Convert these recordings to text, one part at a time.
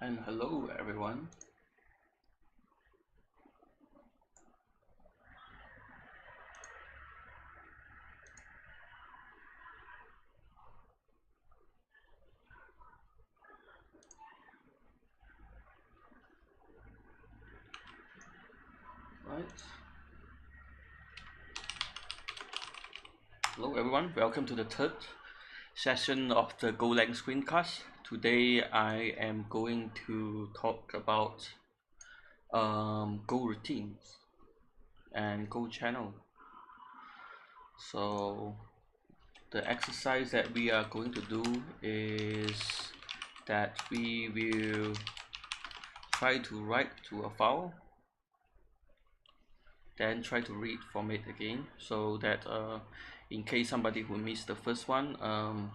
And hello everyone. Right. Hello everyone. Welcome to the third session of the Golang screencast. Today I am going to talk about Go routines and Go channel. So the exercise that we are going to do is that we will try to write to a file, then try to read from it again, so that in case somebody who missed the first one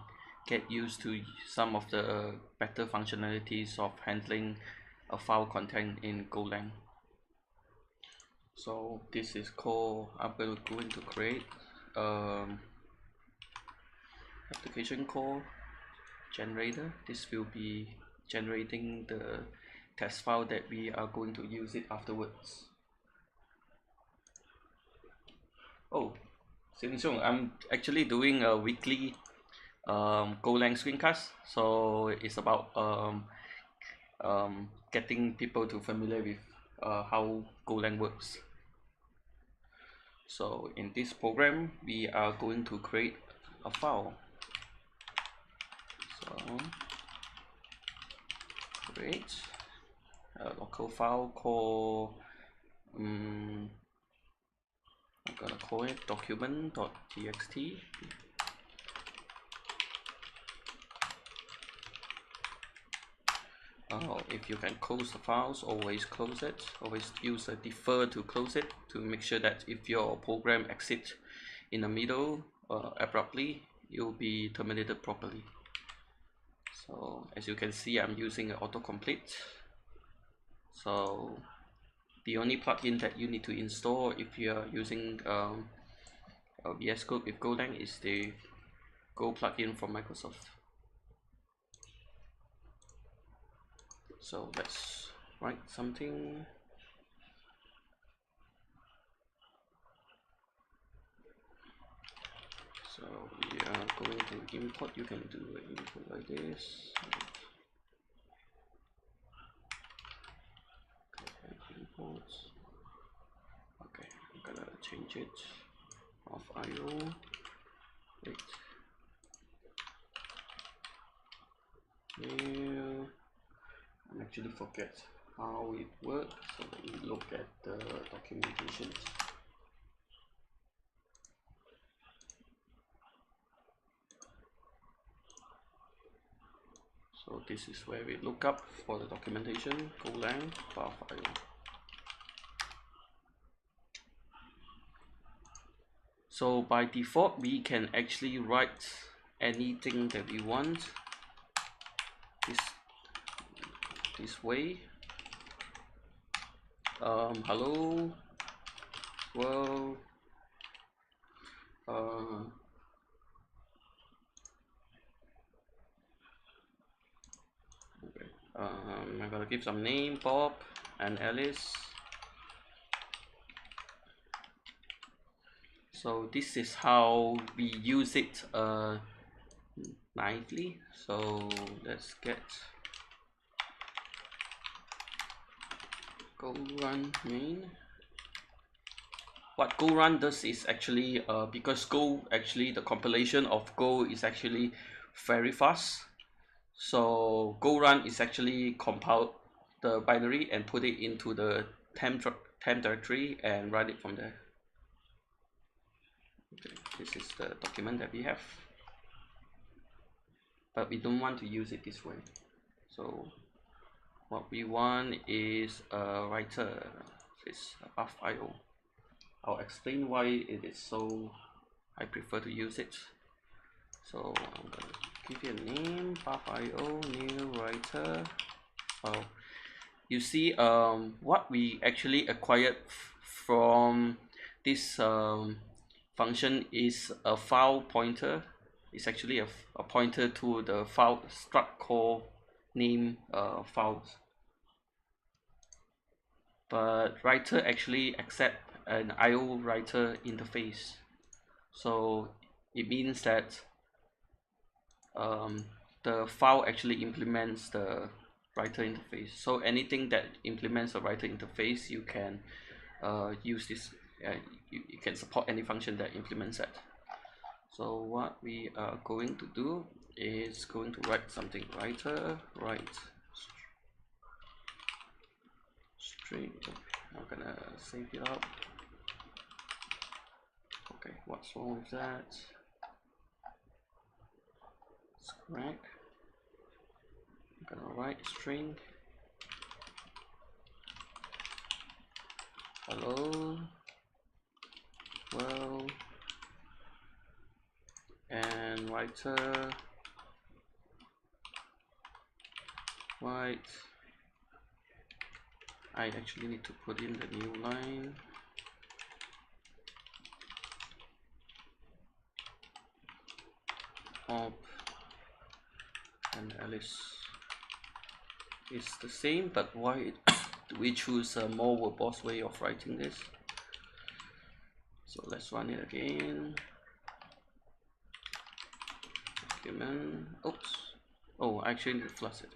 get used to some of the better functionalities of handling a file content in Golang. So this is called, I'm going to create application call generator. This will be generating the test file that we are going to use it afterwards. Oh, Sing Sung, I'm actually doing a weekly Golang screencast. So it's about getting people to familiar with how Golang works. So in this program, we are going to create a file. So create a local file called I'm gonna call it document.txt. If you can close the files, always close it. Always use a defer to close it to make sure that if your program exits in the middle abruptly, it will be terminated properly. So as you can see, I'm using an autocomplete. So the only plugin that you need to install if you are using VS Code with Golang is the Go plugin from Microsoft. So let's write something. So we are going to import. You can do an input like this. Okay, imports. Okay, I'm gonna change it of IO. Wait. Here, I actually forget how it works. So let me look at the documentation. So this is where we look up for the documentation, Golang path.io. So by default, we can actually write anything that we want this way. Hello world. Okay. I'm gonna give some name, Bob and Alice. So this is how we use it nightly. So let's get Go run main. What Go run does is actually because Go actually the compilation of Go is actually very fast. So Go run is actually compile the binary and put it into the temp directory and run it from there. Okay, this is the document that we have, but we don't want to use it this way. So what we want is a writer. It's path.io. I'll explain why it is so I prefer to use it. So I'm gonna give you a name, path.io, new writer. Oh, you see what we actually acquired from this function is a file pointer. It's actually a pointer to the file struct called name files, but writer actually accept an IO writer interface. So it means that the file actually implements the writer interface. So anything that implements a writer interface, you can use this. You can support any function that implements that. So what we are going to do is going to write something. Writer write string. I'm gonna save it up. Okay, what's wrong with that? It's correct. I'm gonna write string hello well and writer write. I actually need to put in the new line. Op and Alice is the same, but why do we choose a more verbose way of writing this? So let's run it again. Document. Oops. Oh, I actually need to flush it.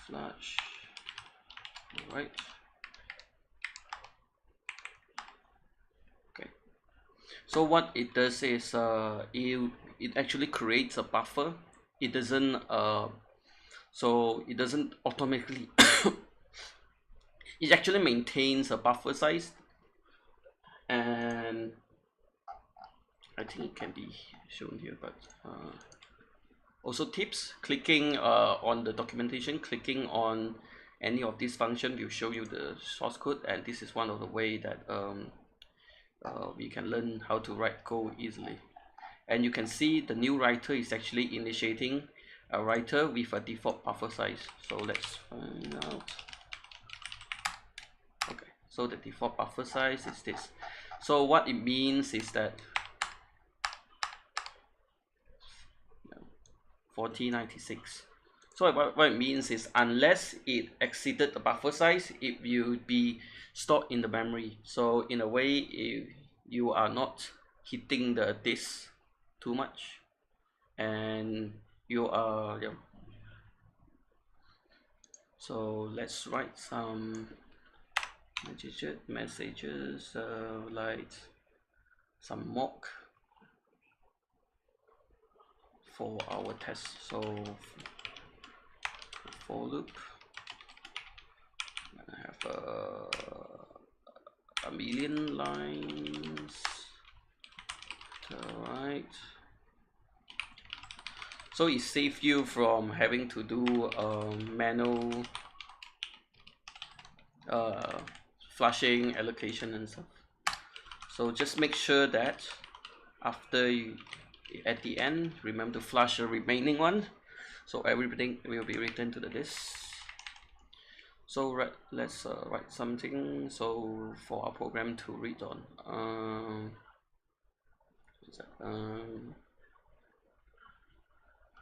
Flush. Alright. Okay. So what it does is it actually creates a buffer. It doesn't so it doesn't automatically it actually maintains a buffer size, and I think it can be shown here, but also tips: clicking on the documentation, clicking on any of these functions will show you the source code, and this is one of the way that we can learn how to write code easily. And you can see the new writer is actually initiating a writer with a default buffer size. So let's find out. Okay, so the default buffer size is this. So what it means is that 4096. So what it means is unless it exceeded the buffer size, it will be stored in the memory. So in a way, you are not hitting the disk too much, and you are so let's write some messages like some mock for our test. So for loop, I have a million lines. Alright. So it saves you from having to do manual flushing, allocation and stuff. So just make sure that after at the end, remember to flush the remaining one, so everything will be returned to the disk. So let's write something so for our program to read on.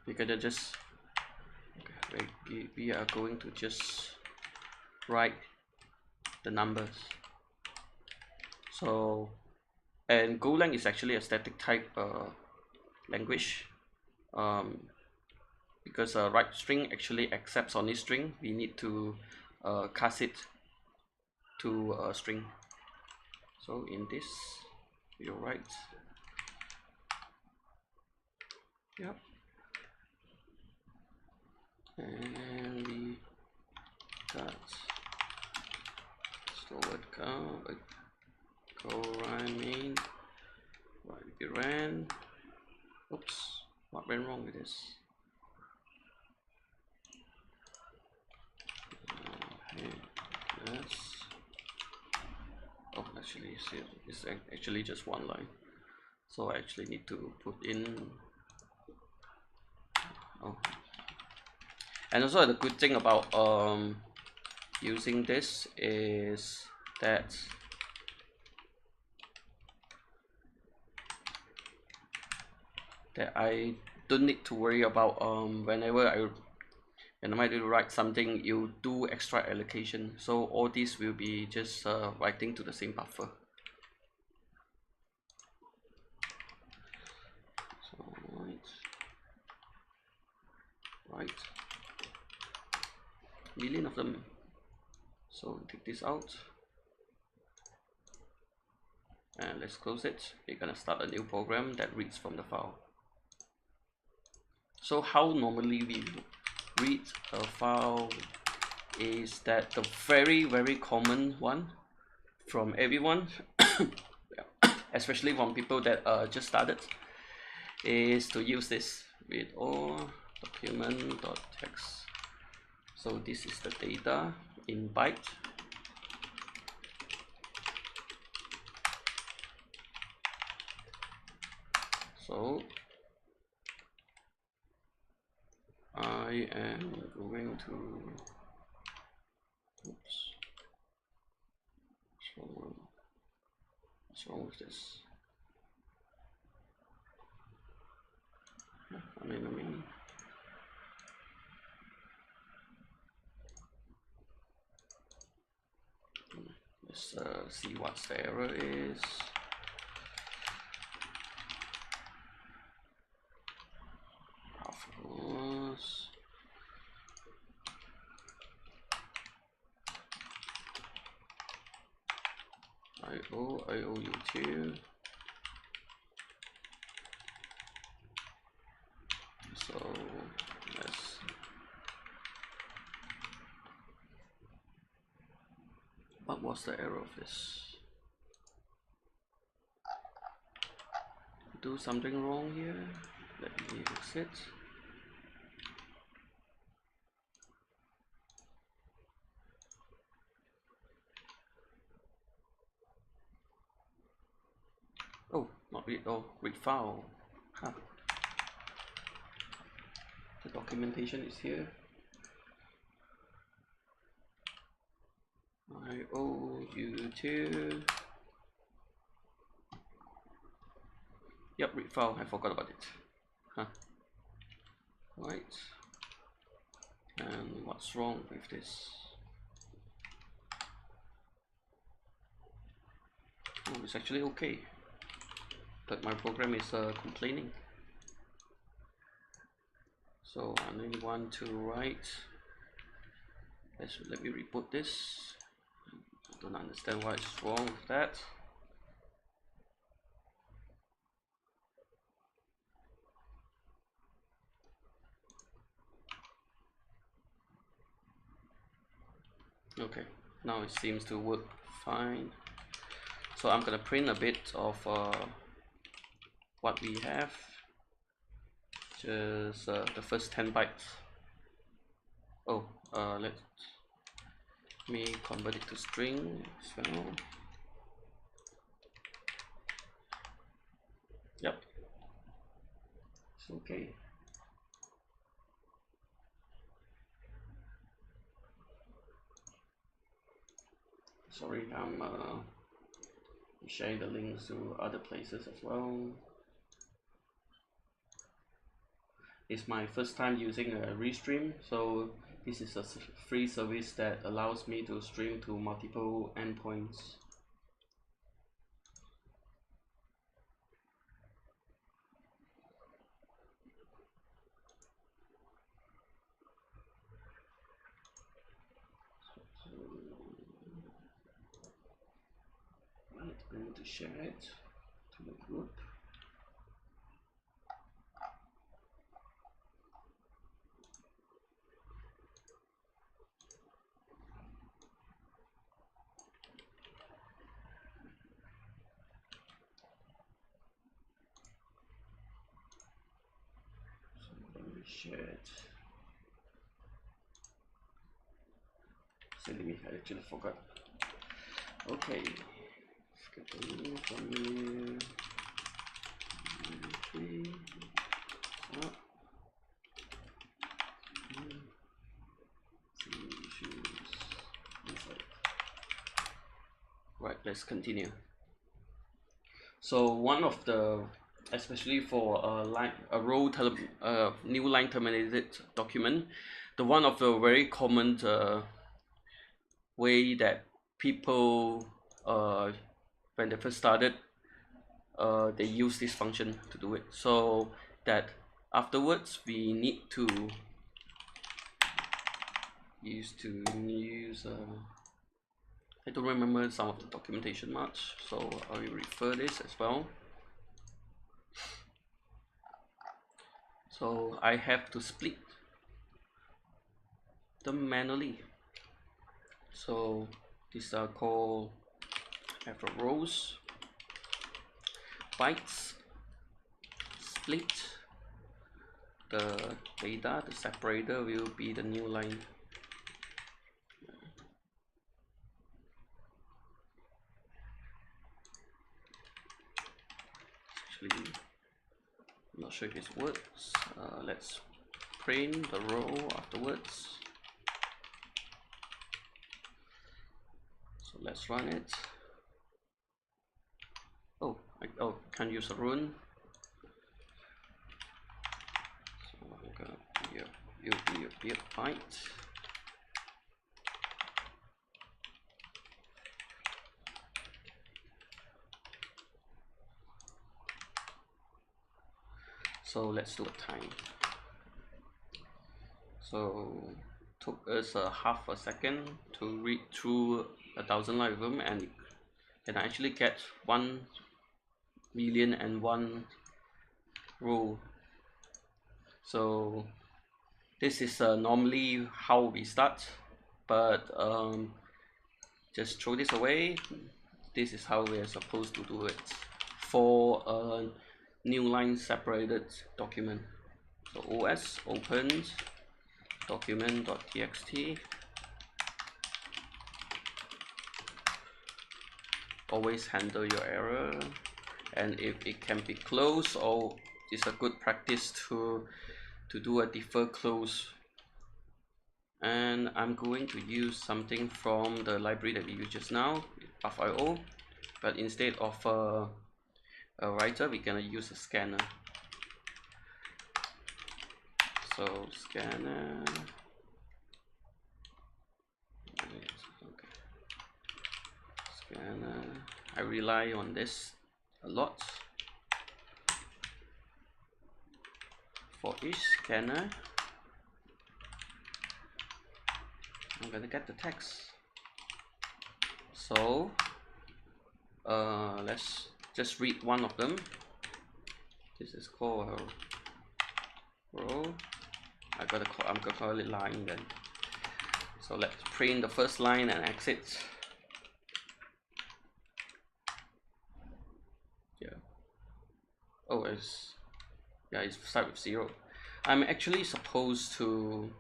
We're gonna just we are going to just write the numbers. So, and Golang is actually a static type language, because write string actually accepts only string. We need to cast it to a string. So in this, you write, yep, and we got forward go run main, right, we ran. Oops, what went wrong with this? Yes. Oh, actually, it's actually just one line. So I actually need to put in. Oh, and also the good thing about using this is that I don't need to worry about whenever and when you write something, you do extra allocation. So all these will be just writing to the same buffer. So right, million of them. So take this out, and let's close it. We're gonna start a new program that reads from the file. So how normally we read a file is that the very common one from everyone, especially from people that just started, is to use this read all document.text. So this is the data in byte. So I am going to, oops, what's wrong with this? I mean, let's see what the error is. I owe you too. So let's what was the error of this? Do something wrong here. Let me exit. Oh, not read. Oh, read file. Huh. The documentation is here. I owe you too. Yep, read file. I forgot about it. Huh. Right. And what's wrong with this? Oh, it's actually okay, but my program is complaining. So I only want to write. Let me reboot this. I don't understand what's wrong with that. Okay, now it seems to work fine. So I'm gonna print a bit of what we have. Just the first 10 bytes. Oh, let me convert it to string as well. Yep, it's okay. Sorry, I'm sharing the links to other places as well. It's my first time using a Restream, so this is a free service that allows me to stream to multiple endpoints. Right, I need to share it to the group. Share it. Silly me, I actually forgot. Okay. Let's get the new from here. Right, let's continue. So one of the, especially for a new line terminated document, the one of the very common way that people when they first started they use this function to do it, so that afterwards we need to use I don't remember some of the documentation much, so I will refer this as well. So I have to split them manually. So these are called rows, bytes, split. The data, the separator will be the new line. Actually, I'm not sure if this works. Let's print the row afterwards. So let's run it. Oh, I can't use a run. So I'm gonna be a byte. So let's do a time. So took us a half a second to read through 1,000 line of them, and it can actually get 1,000,001 row. So this is normally how we start, but just throw this away. This is how we are supposed to do it for a new line separated document. So os opens document.txt. Always handle your error, and if it can be closed, or it's a good practice to do a defer close. And I'm going to use something from the library that we used just now, buff.io, but instead of a writer, we're gonna use a scanner. So scanner, okay. Scanner, I rely on this a lot. For each scanner, I'm gonna get the text. So let's just read one of them. This is called a row. I'm gonna call it line then. So let's print the first line and exit. Yeah. Oh, it's start with 0. I'm actually supposed to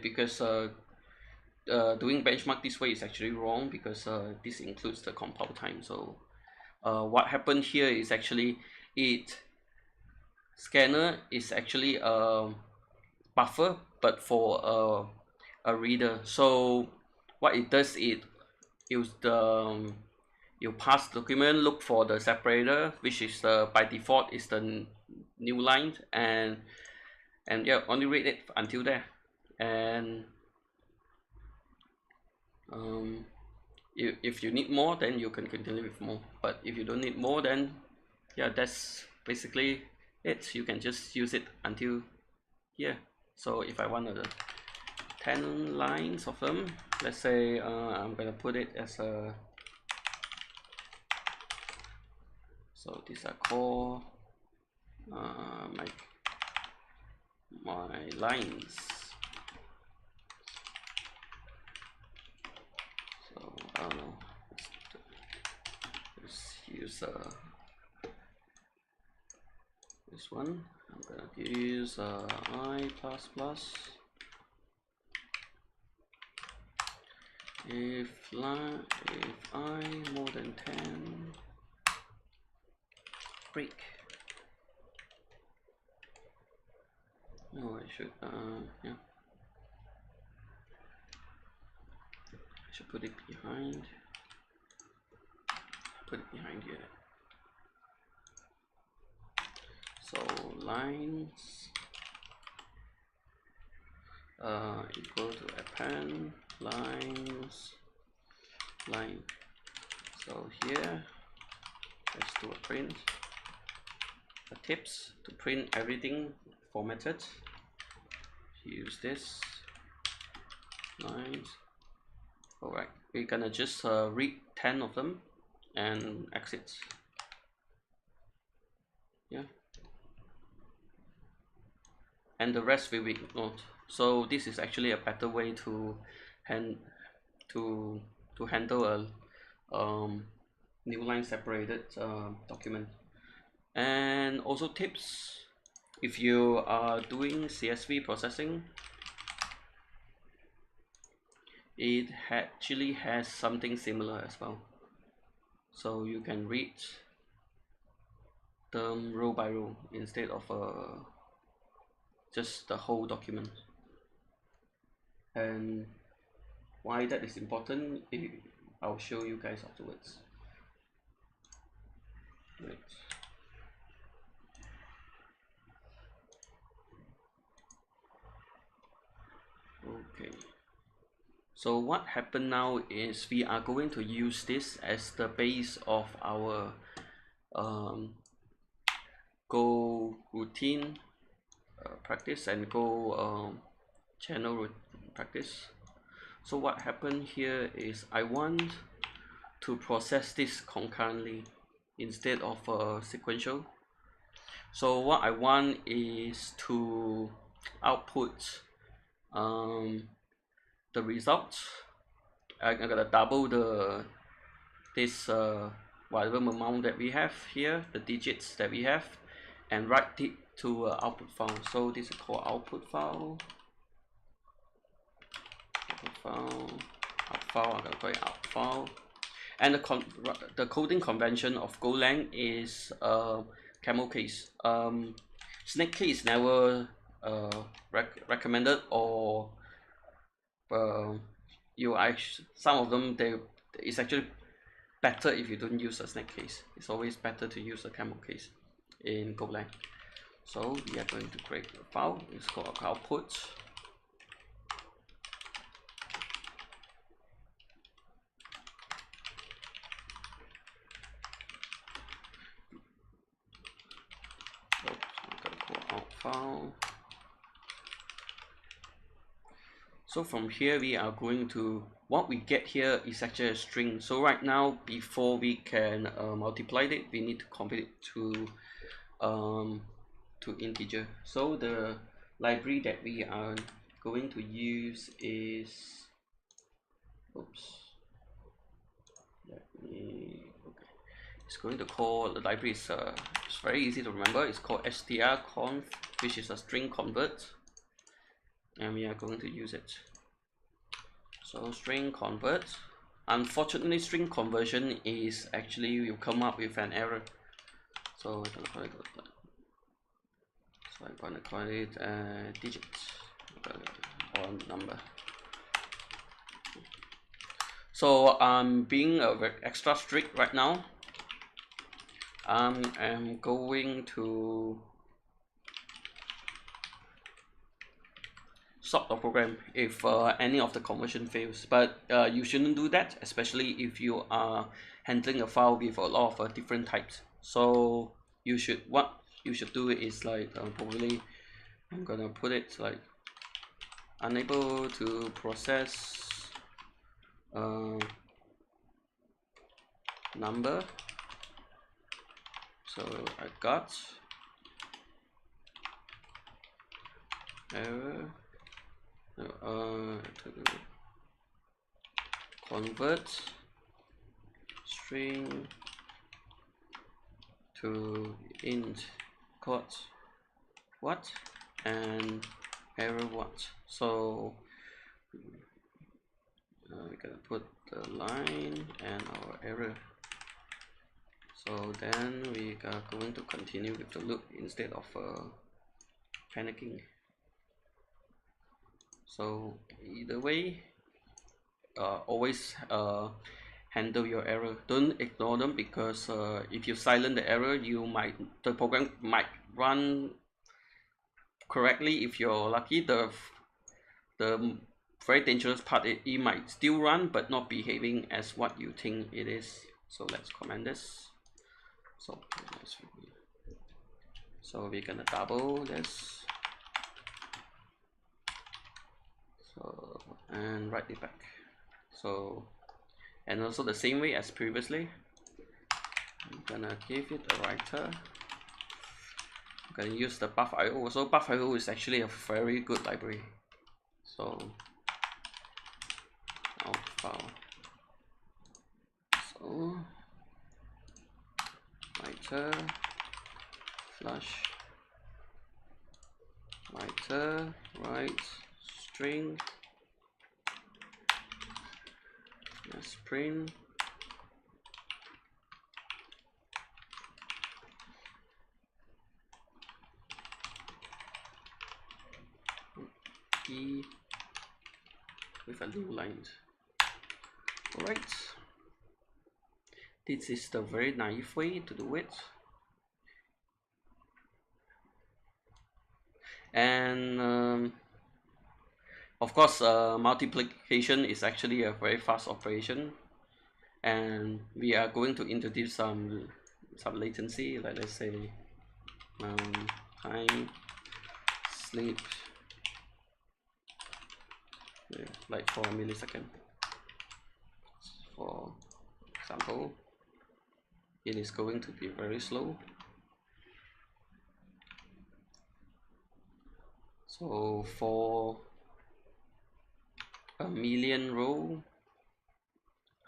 because doing benchmark this way is actually wrong, because this includes the compile time. So what happened here is actually scanner is actually a buffer, but for a reader. So what it does, it use the you pass the document, look for the separator, which is by default is the new line, and yeah, only read it until there. And if you need more, then you can continue with more, but if you don't need more, then yeah, that's basically it. You can just use it until here. So if I want 10 lines of them, let's say I'm gonna put it as a, so these are called my lines. So I don't know, let's use this one. I'm gonna use I++. If I more than 10, break. No, I should yeah, I should put it behind here. So lines equal to append lines line. So here let's do a print, the tips to print everything formatted. Use this lines. Alright, we're gonna just read 10 of them and exit. Yeah, and the rest will be ignored. So this is actually a better way to handle a new line separated document. And also tips, if you are doing CSV processing, it actually has something similar as well. So you can read them row by row instead of just the whole document. And why that is important, I'll show you guys afterwards. Right. Okay. So what happened now is we are going to use this as the base of our Go routine practice and Go channel practice. So what happened here is I want to process this concurrently instead of sequential. So what I want is to output the result. I'm gonna double this whatever amount that we have here, the digits that we have, and write it to output file. So this is called output file. I'm gonna call it out file. And the coding convention of Golang is camel case. Snake case never recommended, or some of them it's actually better if you don't use a snake case. It's always better to use a camel case in Golang. So we are going to create a file. It's called output. File. So from here we are going to, what we get here is actually a string. So right now, before we can multiply it, we need to convert it to integer. So the library that we are going to use is, it's going to call, the library is it's very easy to remember. It's called strconv, which is a string convert, and we are going to use it. So string convert. Unfortunately, string conversion is actually, you come up with an error. So I'm gonna call it digit or number. So I'm being extra strict right now. I'm going to stop the program if any of the conversion fails, but you shouldn't do that, especially if you are handling a file with a lot of different types. So what you should do is like probably I'm gonna put it like unable to process number. So I got error to convert string to int quote what and error what. So we're gonna put the line and our error. So then we are going to continue with the loop instead of panicking. So either way, always handle your error. Don't ignore them, because if you silence the error, the program might run correctly if you're lucky. the very dangerous part is it might still run but not behaving as what you think it is. So let's comment this. So we're gonna double this. So and write it back. So and also the same way as previously, I'm gonna give it a writer. I'm gonna use the buff.io. So buff.io is actually a very good library. So out file. So writer flush writer write string print key with a new line. Alright, this is the very naive way to do it. And of course, multiplication is actually a very fast operation, and we are going to introduce some latency, like let's say time sleep, like for a millisecond. For example, it is going to be very slow. So for a million row,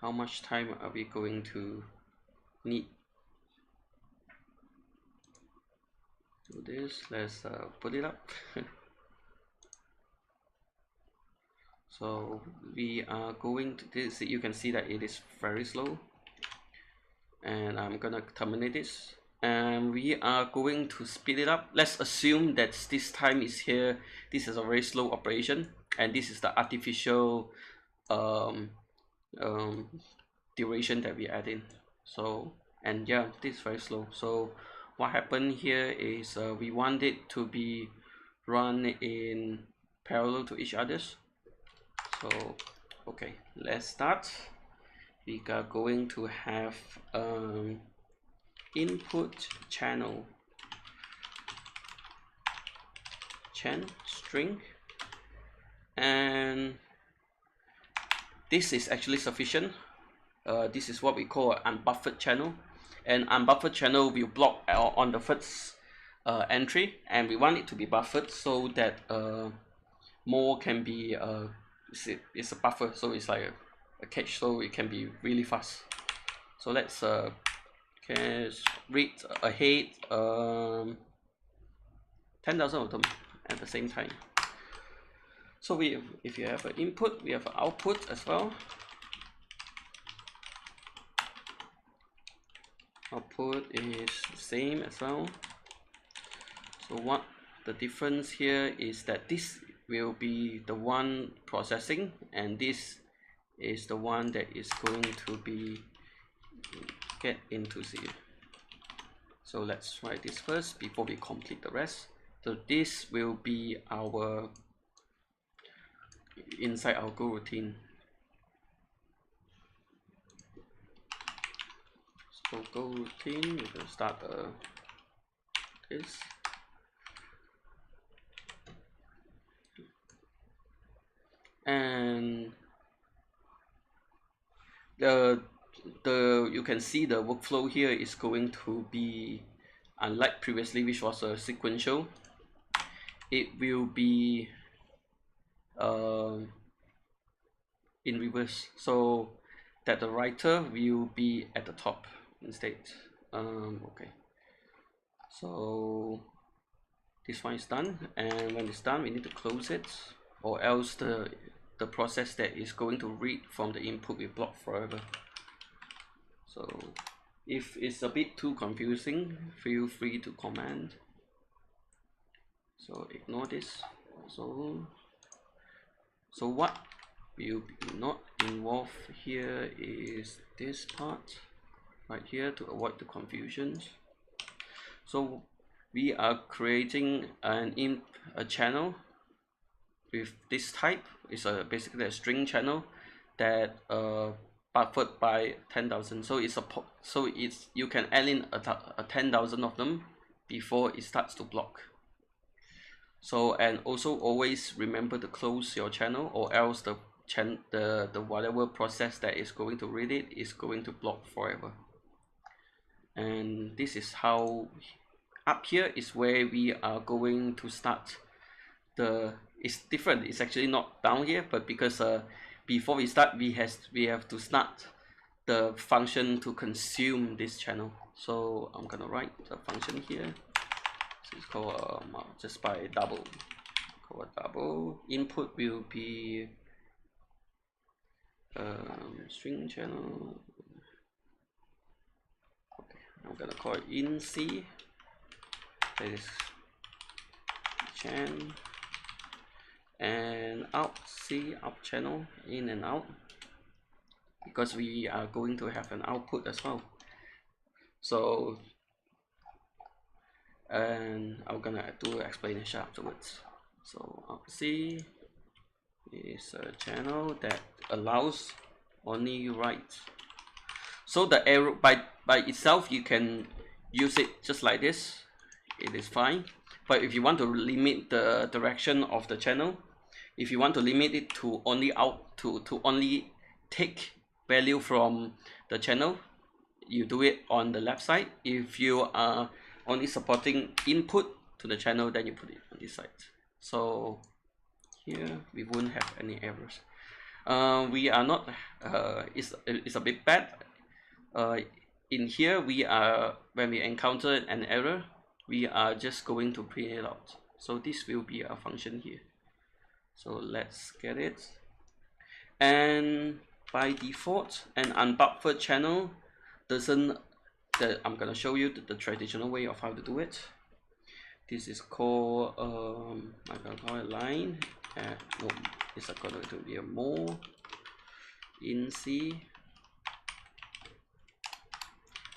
how much time are we going to need? Do this. Let's put it up. So we are going to this. You can see that it is very slow, and I'm gonna terminate this. And we are going to speed it up. Let's assume that this time is here. This is a very slow operation, and this is the artificial duration that we add in. So, and yeah, this is very slow. So what happened here is we want it to be run in parallel to each others. So okay, let's start. We are going to have input channel string, and this is actually sufficient. This is what we call an unbuffered channel, and unbuffered channel will block on the first entry, and we want it to be buffered so that more can be it's a buffer, so it's like a cache, so it can be really fast. So let's read ahead 10,000 of them at the same time. So if you have an input, we have an output as well. Output is the same as well. So what the difference here is that this will be the one processing, and this is the one that is going to be get into C. So let's try this first before we complete the rest. So this will be our inside our Go routine. So Go routine, we will start this. And you can see the workflow here is going to be, unlike previously which was a sequential, it will be in reverse, so that the writer will be at the top instead. Okay, so this one is done, and when it's done we need to close it, or else the process that is going to read from the input will block forever. So if it's a bit too confusing, feel free to comment. So ignore this. So what will be not involved here is this part right here to avoid the confusions. So we are creating a channel with this type. It's basically a string channel that buffered by 10,000. So you can add in a 10,000 of them before it starts to block. So, and also always remember to close your channel, or else the whatever process that is going to read it is going to block forever. And this is how, up here is where we are going to start it's different. It's actually not down here, but because before we start, we have to start the function to consume this channel. So I'm gonna write the function here. So it's called just by double. Call a double. Input will be string channel. Okay, I'm gonna call it in C. That is chan, and out C, out channel, in and out, because we are going to have an output as well. So, and I'm gonna do an explanation afterwards. So out C is a channel that allows only write. So the arrow by itself, you can use it just like this. It is fine. But if you want to limit the direction of the channel, if you want to limit it to only to only take value from the channel, you do it on the left side. If you are only supporting input to the channel, then you put it on this side. So here we won't have any errors. We are not it's a bit bad. In here, we are, when we encounter an error, we are just going to print it out. So this will be a function here. So let's get it. And by default, an unbuffered channel doesn't. I'm gonna show you the traditional way of how to do it. This is called I'm gonna call it line. No, it's going to be a more in C.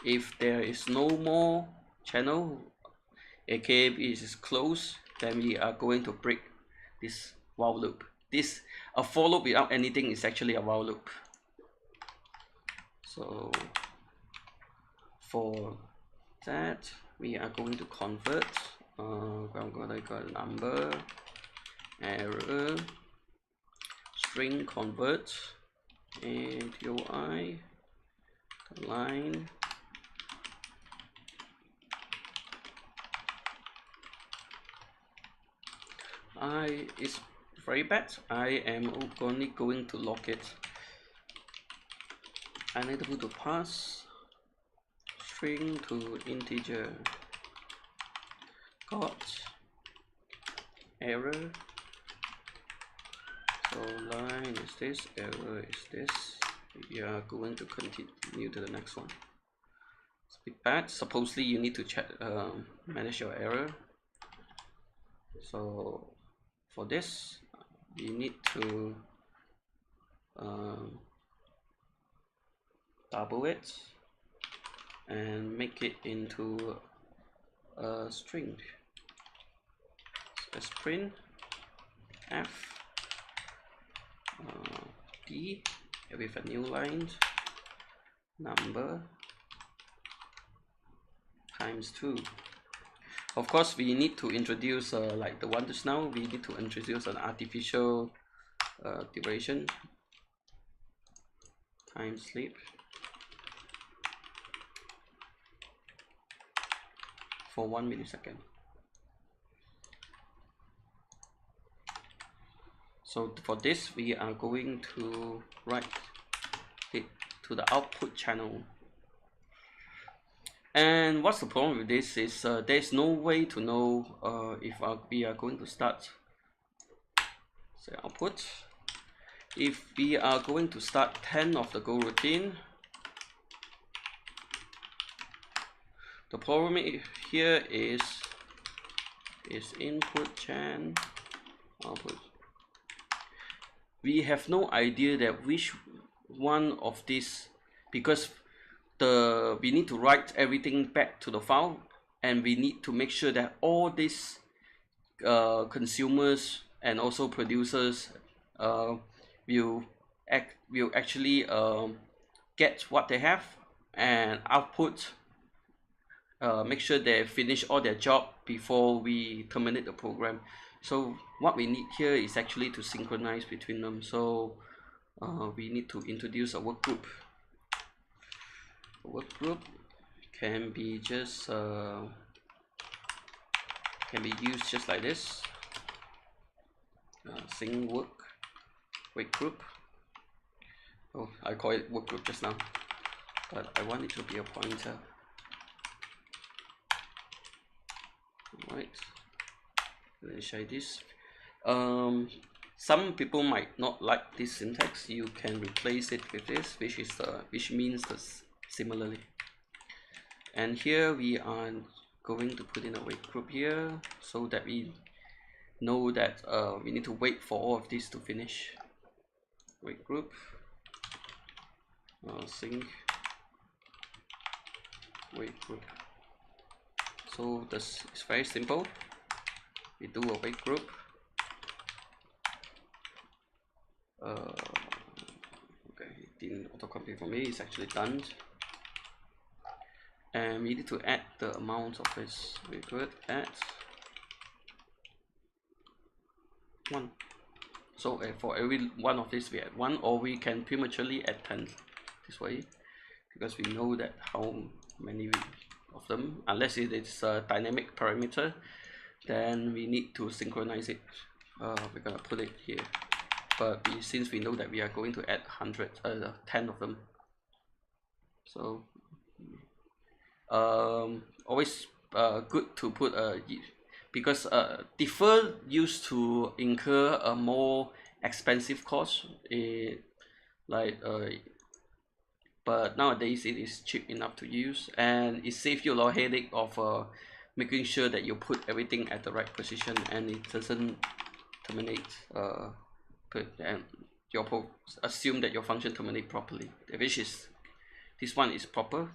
If there is no more channel, aka it is closed, then we are going to break this while loop. A for loop without anything is actually a while loop. So for that, we are going to convert. I'm gonna go number, error, string convert, and UI line. It's very bad. I am only going to log it. I need to go to pass string to integer. Got error. So line is this, error is this. We are going to continue to the next one. It's a bit bad. Supposedly you need to check manage your error. So for this, we need to double it and make it into a string. Let's print f d with a new line, number times 2. Of course, we need to introduce like the one just now. We need to introduce an artificial duration time sleep for 1 millisecond. So for this, we are going to write it to the output channel. And what's the problem with this is there's no way to know if we are going to start, say, output. If we are going to start 10 of the Go routine, the problem here is input chan output. We have no idea that which one of these, because we need to write everything back to the file, and we need to make sure that all these consumers and also producers will actually get what they have and output, make sure they finish all their job before we terminate the program. So what we need here is actually to synchronize between them. So we need to introduce a work group. A work group can be just can be used just like this. Sync work group. Oh, I call it work group just now, but I want it to be a pointer. Right, let me show this. Some people might not like this syntax. You can replace it with this, which means this similarly. And here we are going to put in a wait group here, so that we know that we need to wait for all of this to finish. Wait group, sync wait group. So this is very simple. We do a wait group. Okay, it didn't autocomplete for me. It's actually done. And we need to add the amount of this. We could add 1. So for every one of this we add 1, or we can prematurely add 10 this way, because we know that how many of them, unless it is a dynamic parameter, then we need to synchronize it. We're gonna put it here, but since we know that we are going to add 10 of them, so always good to put because defer used to incur a more expensive cost, but nowadays it is cheap enough to use, and it saves you a lot of headache of making sure that you put everything at the right position and it doesn't terminate and assume that your function terminate properly, which is this one is proper.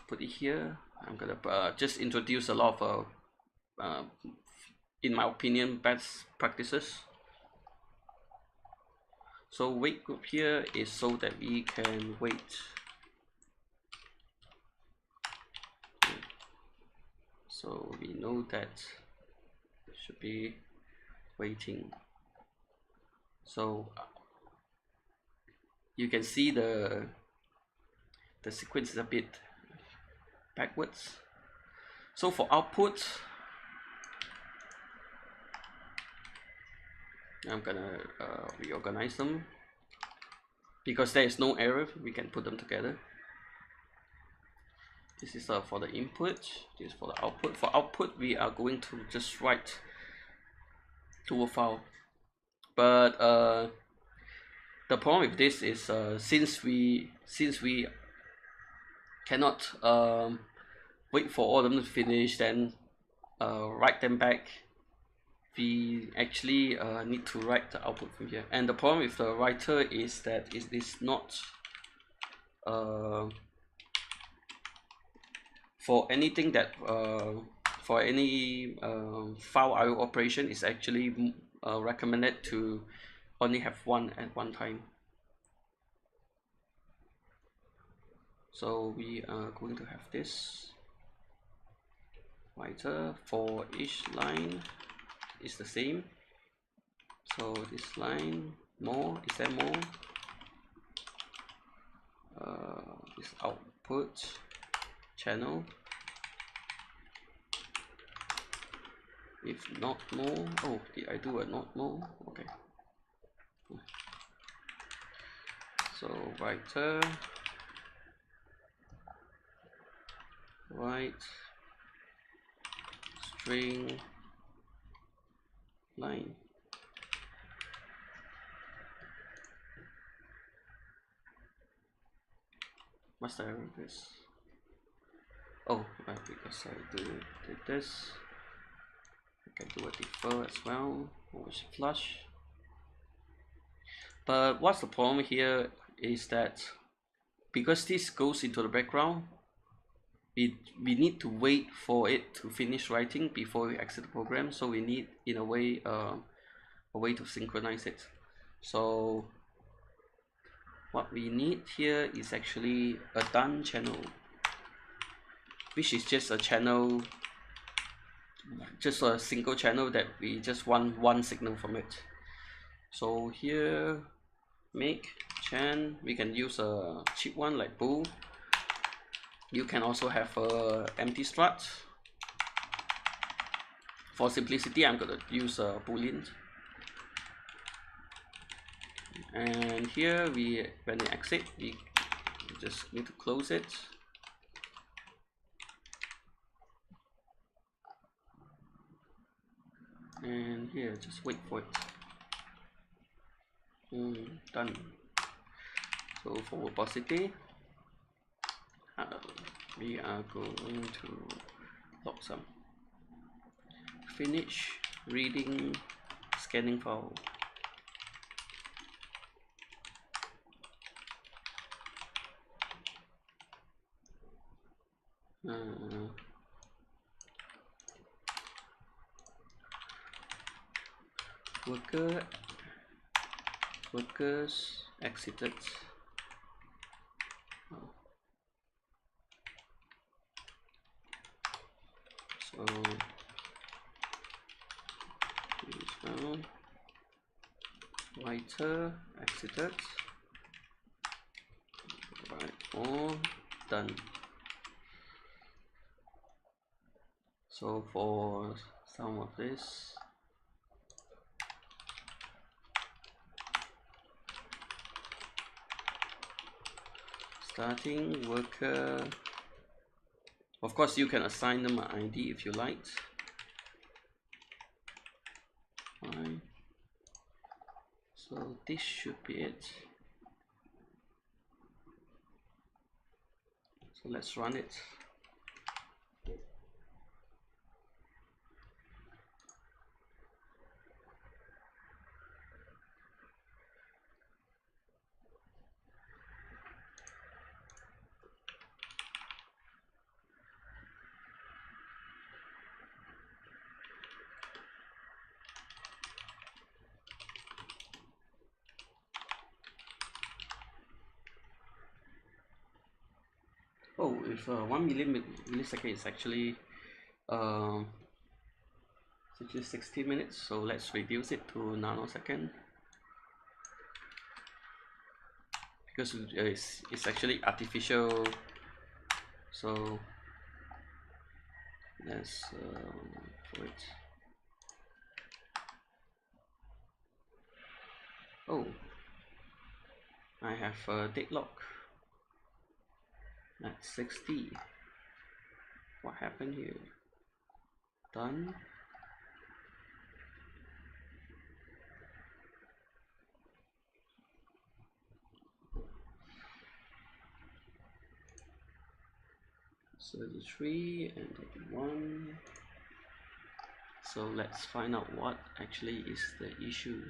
Put it here. I'm gonna just introduce a lot of in my opinion, best practices. So wait group here is so that we can wait. So we know that it should be waiting. So you can see the sequence is a bit backwards. So for output, I'm gonna reorganize them. Because there is no error, we can put them together. This is for the input, this is for the output. For output, we are going to just write to a file. But the problem with this is since we cannot wait for all of them to finish, then write them back, we actually need to write the output from here. And the problem with the writer is that it is not for anything that for any file IO operation is actually recommended to only have one at one time. So we are going to have this writer for each line is the same. So this line more, is there more? This output channel, if not more. Oh, did I do a not more? Okay. So writer write string line. Must I run this? Oh, right, because I did this. I can do a defer as well, always flush. But what's the problem here is that because this goes into the background, we need to wait for it to finish writing before we exit the program, so we need in a way to synchronize it. So what we need here is actually a done channel, which is just a channel, just a single channel that we just want one signal from it. So here, make chan, we can use a cheap one like bool. You can also have a empty strut. For simplicity, I'm gonna use a boolean. And here when we exit, we just need to close it. And here, just wait for it. Done. So for verbosity, we are going to log some. Finish reading scanning file. Workers exited. So writer exited. Right, all done. So for some of this, starting worker, of course you can assign them an ID if you like. Fine. So this should be it. So let's run it. Oh, if 1 million millisecond is actually 60 minutes, so let's reduce it to nanosecond, because it's actually artificial. So let's for it. Oh, I have a deadlock at 60. What happened here? Done. So 33 and 31. So let's find out what actually is the issue.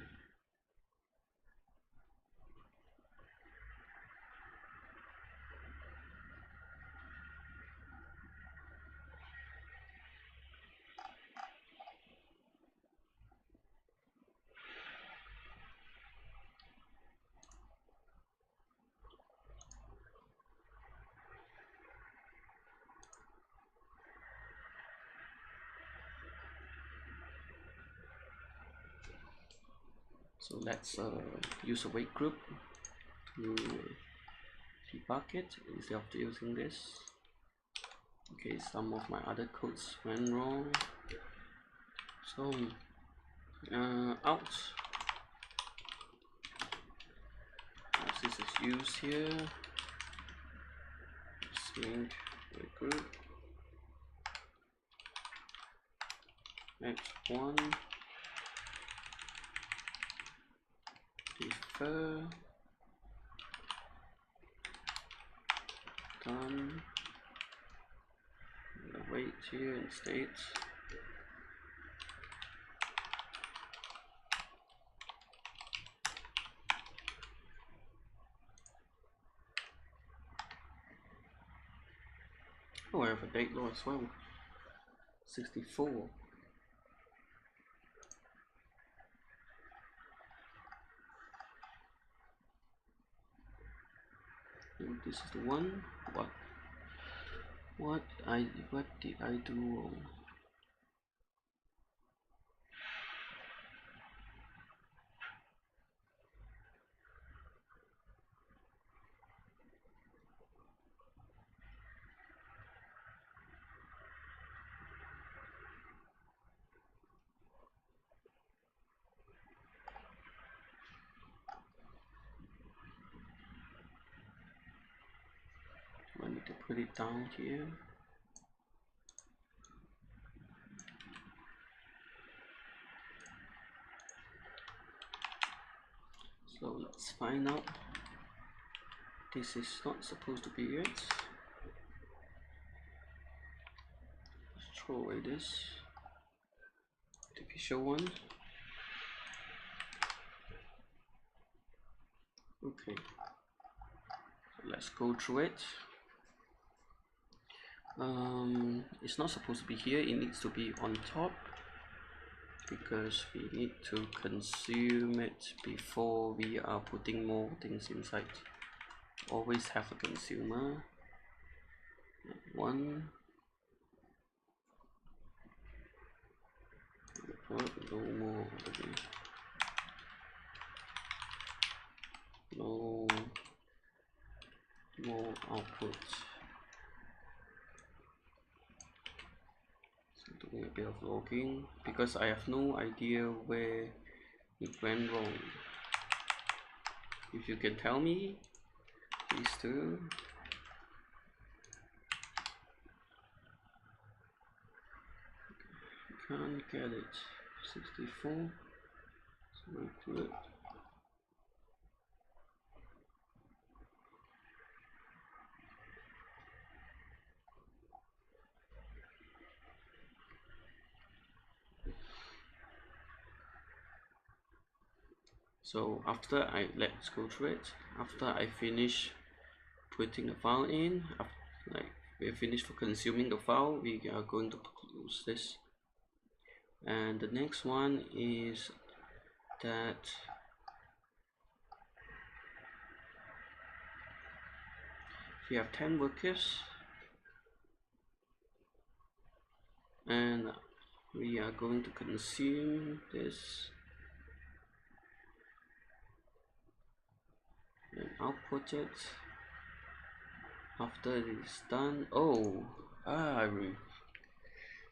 So let's use a wait group to debug it instead of using this. Okay, some of my other codes went wrong. So out. As this is used here. Sync wait group. Next one. Defer. Done. I'm gonna wait here and state. Oh, I have a date law as well. 64. And this is the one. What did I do wrong? I need to put it down here. So let's find out. This is not supposed to be it. Let's throw away this artificial one. Okay, so let's go through it. It's not supposed to be here, it needs to be on top because we need to consume it before we are putting more things inside. Always have a consumer. One. No more. Okay. No more output. So doing a bit of logging because I have no idea where it went wrong. If you can tell me, please do. Can't get it. 64. So we do it. So after let's go through it. After I finish putting the file in, like we're finished for consuming the file, we are going to close this. And the next one is that we have 10 workers and we are going to consume this and output it. After it is done,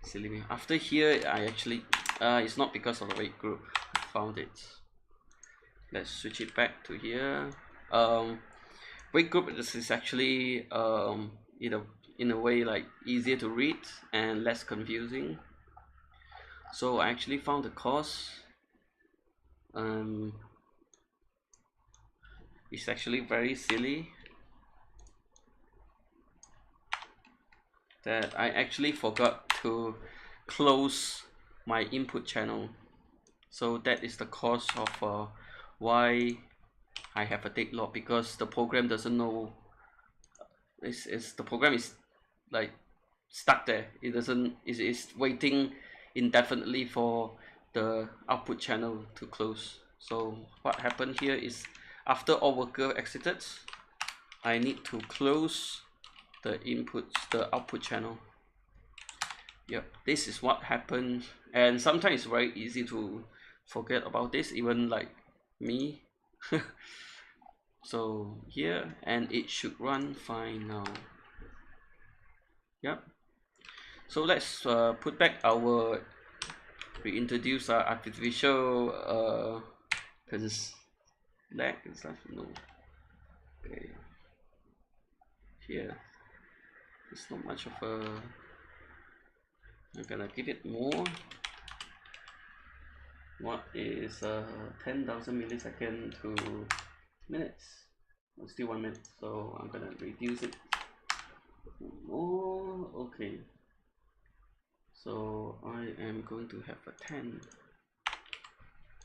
silly me. After here, I actually it's not because of the wait group. I found it. Let's switch it back to here. Wait group is actually in a way like easier to read and less confusing. So I actually found the cause. It's actually very silly that I actually forgot to close my input channel. So that is the cause of why I have a date log, because the program doesn't know. The program is like stuck there. It doesn't. It's waiting indefinitely for the output channel to close. So what happened here is after all worker exited, I need to close the output channel. Yep, this is what happened, and sometimes it's very easy to forget about this, even like me. So here, and it should run fine now. Yep. So let's put back our reintroduce our artificial lag and stuff. No. Okay. Here, it's not much of a. I'm gonna give it more. What is 10,000 milliseconds to minutes? It's still 1 minute, so I'm gonna reduce it more. Okay, so I am going to have a 10.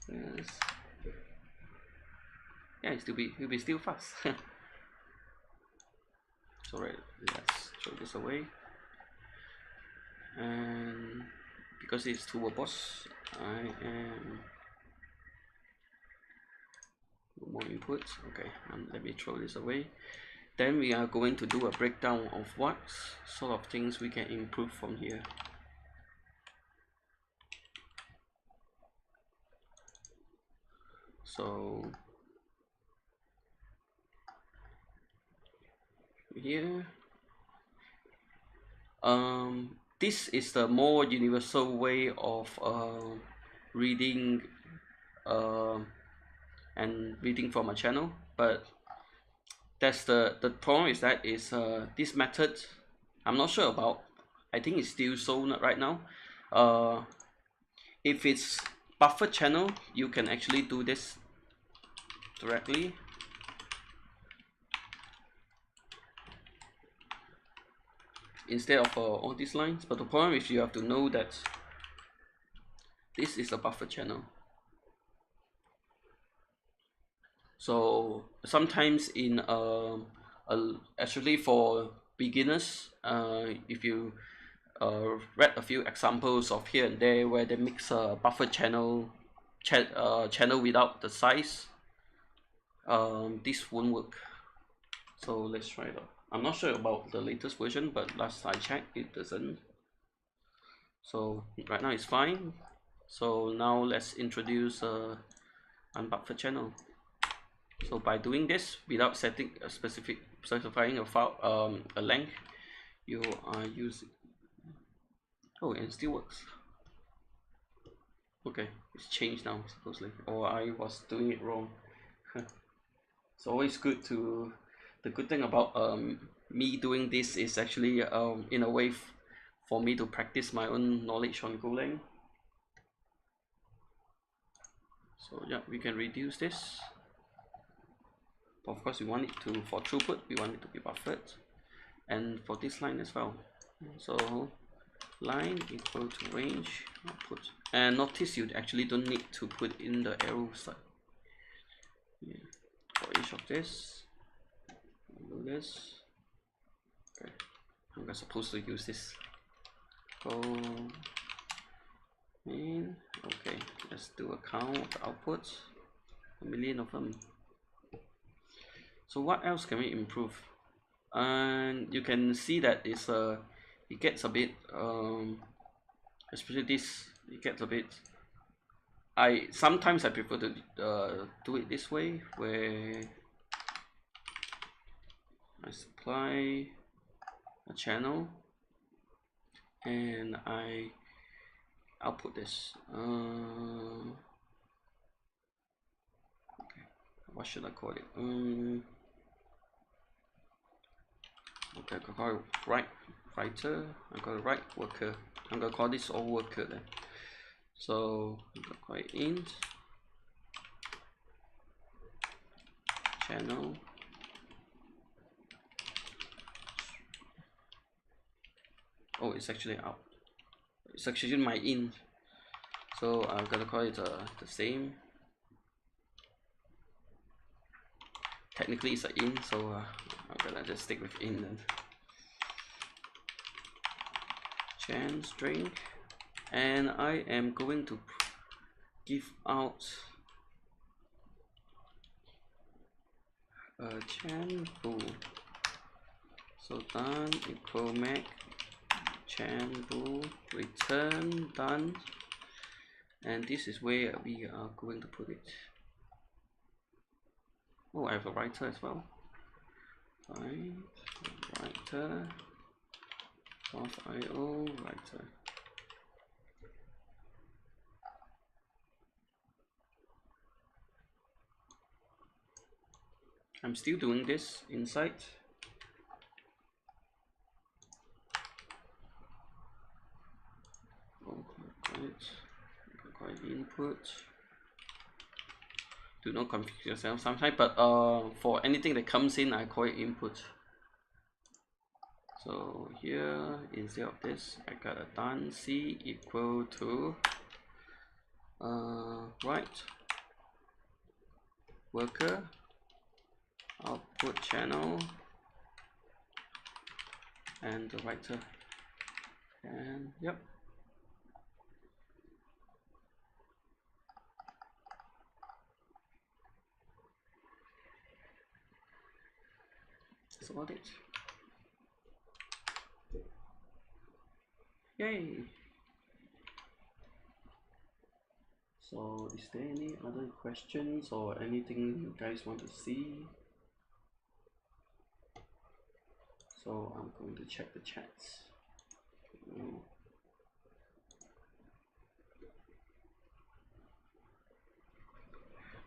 Yes. Yeah, it'll be still fast. So right, let's throw this away. and because it's two robots, I am more inputs. Okay, let me throw this away. Then we are going to do a breakdown of what sort of things we can improve from here. So here, this is the more universal way of reading and reading from a channel, but that's the problem is that is this method I'm not sure about. I think it's still sold right now. If it's buffer channel, you can actually do this directly. Instead of all these lines, but the problem is you have to know that this is a buffer channel. So sometimes in actually for beginners, if you read a few examples of here and there where they mix a buffer channel channel without the size, this won't work. So let's try it out. I'm not sure about the latest version, but last I checked it doesn't. So right now it's fine. So now let's introduce unbuffer channel. So by doing this without setting a specifying a file a length, you are using, oh, and it still works. Okay, it's changed now supposedly, or I was doing it wrong. It's always good to, the good thing about me doing this is actually in a way for me to practice my own knowledge on Golang. So yeah, we can reduce this. Of course, we want it to, for throughput, we want it to be buffered, and for this line as well. So line equal to range output, and notice you actually don't need to put in the arrow side. Yeah. For each of this, do this. Okay, I'm supposed to use this. Go in. Okay, let's do a count of the outputs. 1,000,000 of them. So what else can we improve? And you can see that it's it gets a bit especially this, it gets a bit, sometimes I prefer to do it this way, where I supply a channel and I output this. Okay, what should I call it? Okay, I can call it writer. I got a write worker. I'm gonna call this all worker then. So I'm gonna call it int channel. Oh, it's actually out. It's actually my int. So I'm gonna call it the same. Technically it's an int, so I'm gonna just stick with int then. Chan string, and I am going to give out a chan bool. So done equal make chan bool return done, and this is where we are going to put it. Oh, I have a writer as well. Right, writer of IO writer. I'm still doing this inside. Oh, quite input. Do not confuse yourself sometimes, but for anything that comes in, I call it input. So here, instead of this, I got a done c equal to write worker output channel and the writer. And yep. That's about it. Yay! So is there any other questions or anything you guys want to see? So I'm going to check the chats.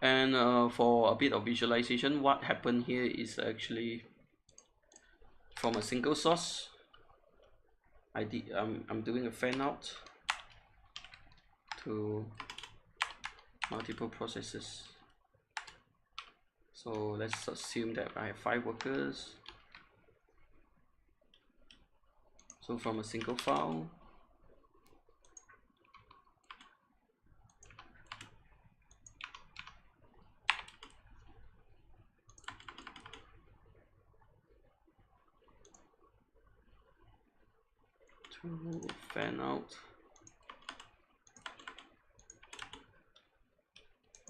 And for a bit of visualization, what happened here is actually from a single source. I'm doing a fan out to multiple processes. So let's assume that I have 5 workers. So from a single file, to fan out.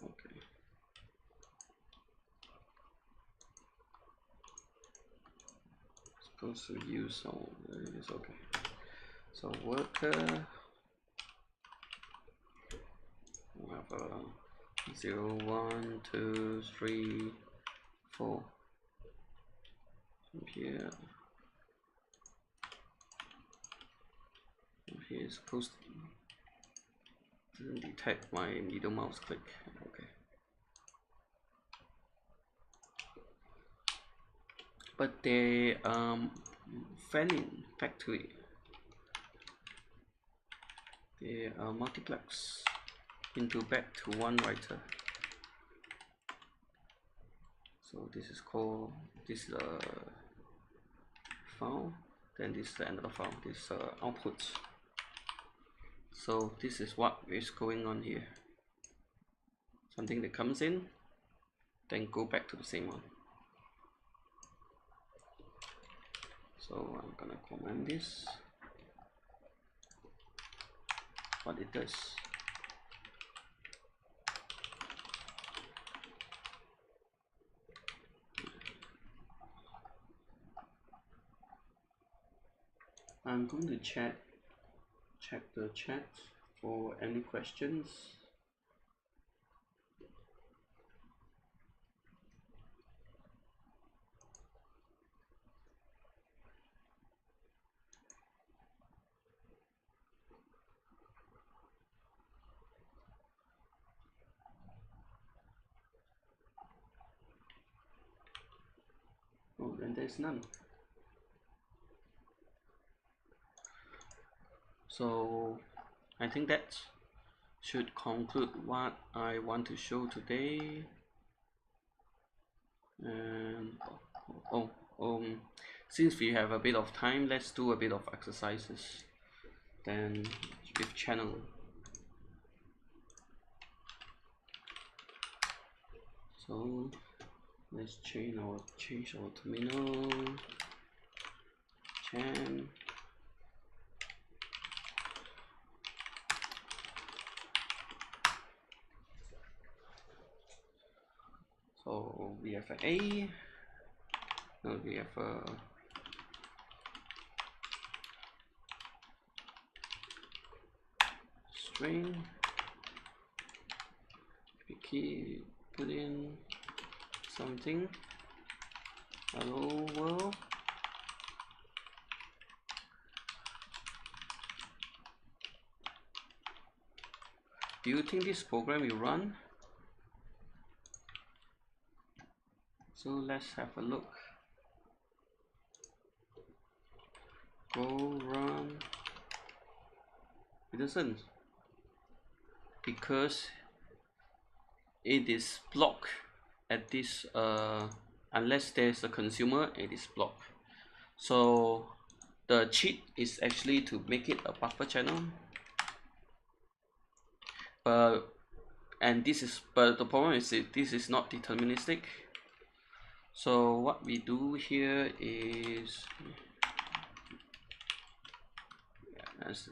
Okay. Supposed to use all this. Okay. So worker. We have a 0, 1, 2, 3, 4. From here. From here is supposed to doesn't detect my middle mouse click. Okay. But they fan-in factory. They multiplex into back to one writer. So this is called this file. Then this is another file. This output. So this is what is going on here. Something that comes in, then go back to the same one. So I'm gonna comment this. What it does. I'm going to check the chat for any questions. Oh, and there's none. So I think that should conclude what I want to show today. And since we have a bit of time, let's do a bit of exercises. Then with channel. So let's change our terminal. Chan. So we have an A. No, we have a string. We key put in something. Hello world. Do you think this program will run? So let's have a look. Go run. It doesn't, because it is blocked at this unless there's a consumer, it is blocked. So the cheat is actually to make it a buffer channel. And but the problem is this is not deterministic. So what we do here is as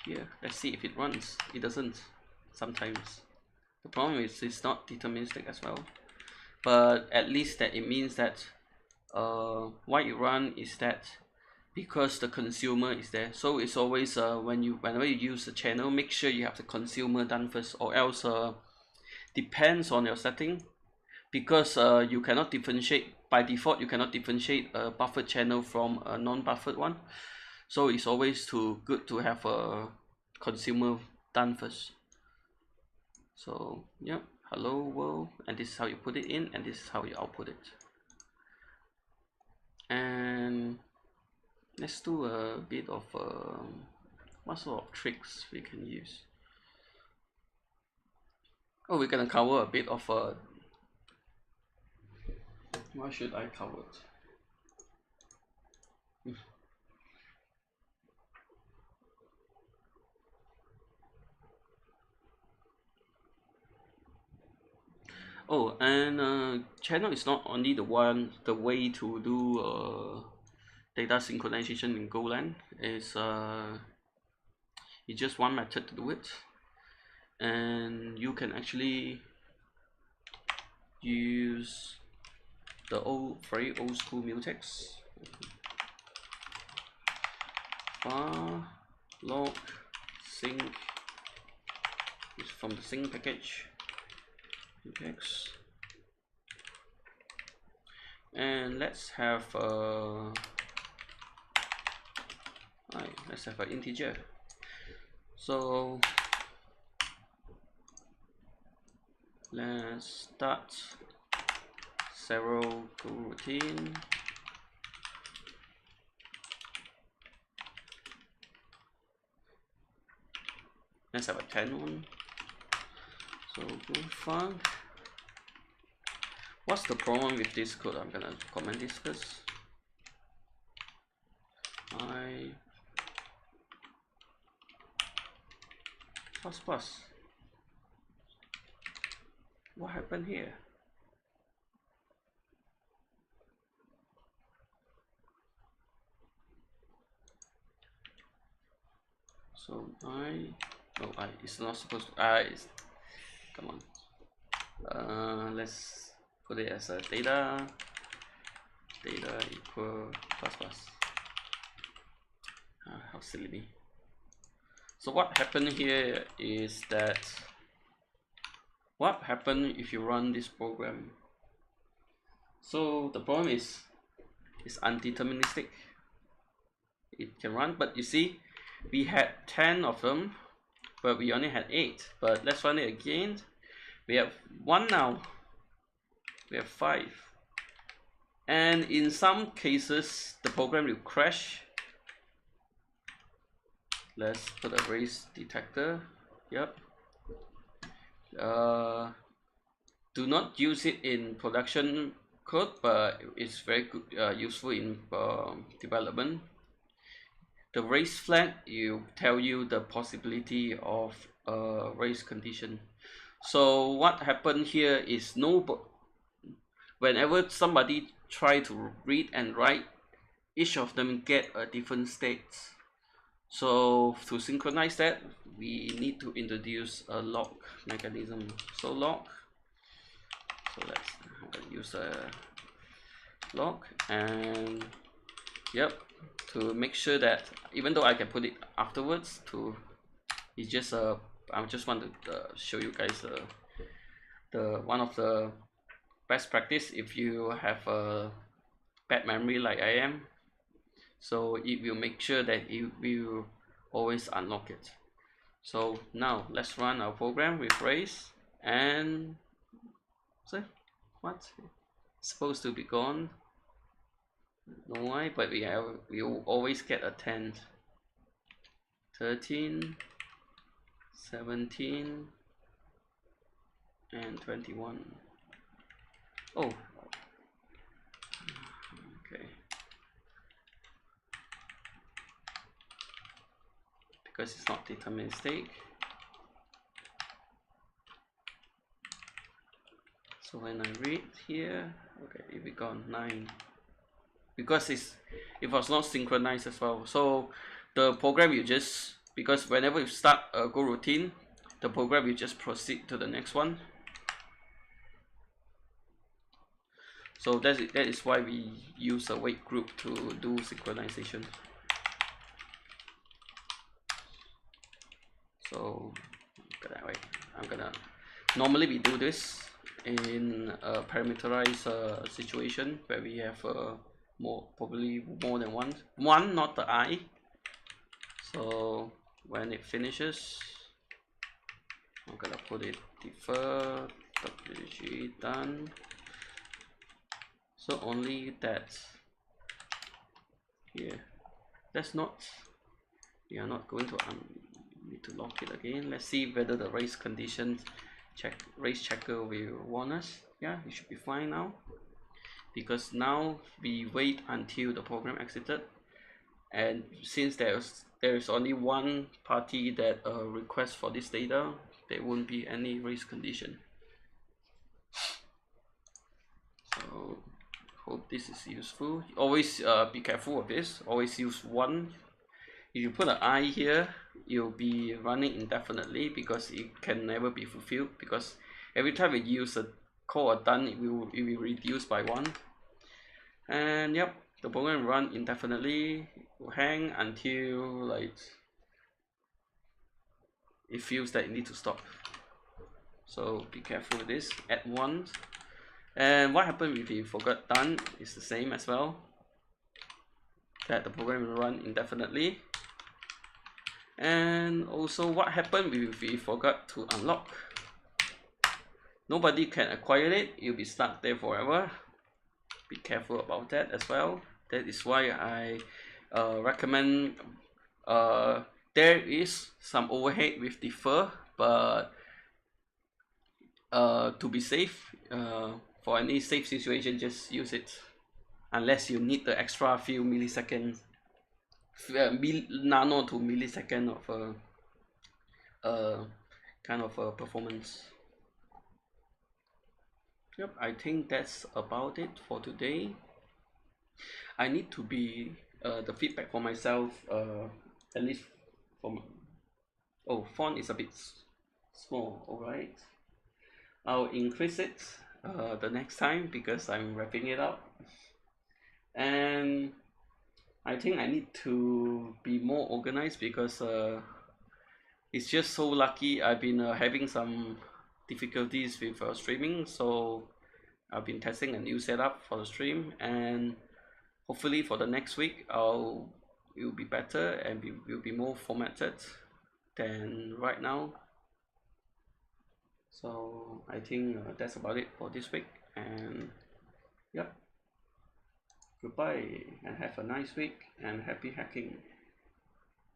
here. Let's see if it runs. It doesn't sometimes. The problem is it's not deterministic as well, but at least that it means that why it run is that because the consumer is there. So it's always whenever you use the channel, make sure you have the consumer done first, or else depends on your setting, because you cannot differentiate by default. You cannot differentiate a buffered channel from a non-buffered one. So it's always good to have a consumer done first. So yeah, hello world, and this is how you put it in, and this is how you output it. And let's do a bit of what sort of tricks we can use. Oh, we're gonna cover a bit of what should I cover it? Oh, and channel is not only the way to do data synchronization in Golang. It's just one method to do it, and you can actually use the very old school mutex var log sync is from the sync package mutex, and let's have an integer. So let's start 0 to routine. Let's have a 10 one. So go func. What's the problem with this code? I'm gonna comment this first. Plus. What happened here? So it's not supposed to. Come on. Let's put it as a data equal plus. How silly me. So what happened here is that what happened if you run this program? So the problem is it's undeterministic. It can run, but you see, we had 10 of them, but we only had 8. But let's run it again. We have 1 now. We have 5. And in some cases, the program will crash. Let's put a race detector. Yep. Do not use it in production code, but it's very good, useful in development. The race flag tell you the possibility of a race condition. So what happened here is whenever somebody try to read and write, each of them get a different state. So to synchronize that, we need to introduce a lock mechanism. So lock. So I'm gonna use a lock, and yep, to make sure that even though I can put it afterwards, it's just I just want to show you guys the one of the best practice if you have a bad memory like I am. So it will make sure that it will always unlock it. So now let's run our program with race, and so what? It's supposed to be gone. No why, but we always get a 10, 13, 17, and 21. Oh, okay. Because it's not deterministic. So when I read here, okay, it be gone 9 because it was not synchronized as well. So the program you just, because whenever you start a Go routine, the program will just proceed to the next one. So that is why we use a wait group to do synchronization. So I'm gonna normally we do this in a parameterized situation where we have probably more than one, not the I. So when it finishes, I'm gonna put it defer wg done. So only that here. That's not. We are not going to need to lock it again. Let's see whether the race conditions race checker will warn us. Yeah, it should be fine now, because now we wait until the program exited, and since there is only one party that requests for this data, there won't be any race condition. So hope this is useful. Always be careful of this. Always use one. If you put an I here, you'll be running indefinitely because it can never be fulfilled, because every time we use a call or done, it will reduce by 1. And yep, the program will run indefinitely. It will hang until like it feels that it needs to stop. So be careful with this. Add 1. And what happens if you forgot done is the same as well, that the program will run indefinitely. And also what happened if we forgot to unlock? Nobody can acquire it, you'll be stuck there forever. Be careful about that as well. That is why I recommend there is some overhead with defer, but to be safe, for any safe situation, just use it unless you need the extra few milliseconds, nano to millisecond of kind of a performance. Yep, I think that's about it for today. I need to be the feedback for myself, at least from, oh, font is a bit small. All right, I'll increase it the next time because I'm wrapping it up. And I think I need to be more organized because it's just so lucky I've been having some difficulties with streaming, so I've been testing a new setup for the stream, and hopefully for the next week it will be better and will be more formatted than right now. So I think that's about it for this week, and yep, goodbye and have a nice week and happy hacking.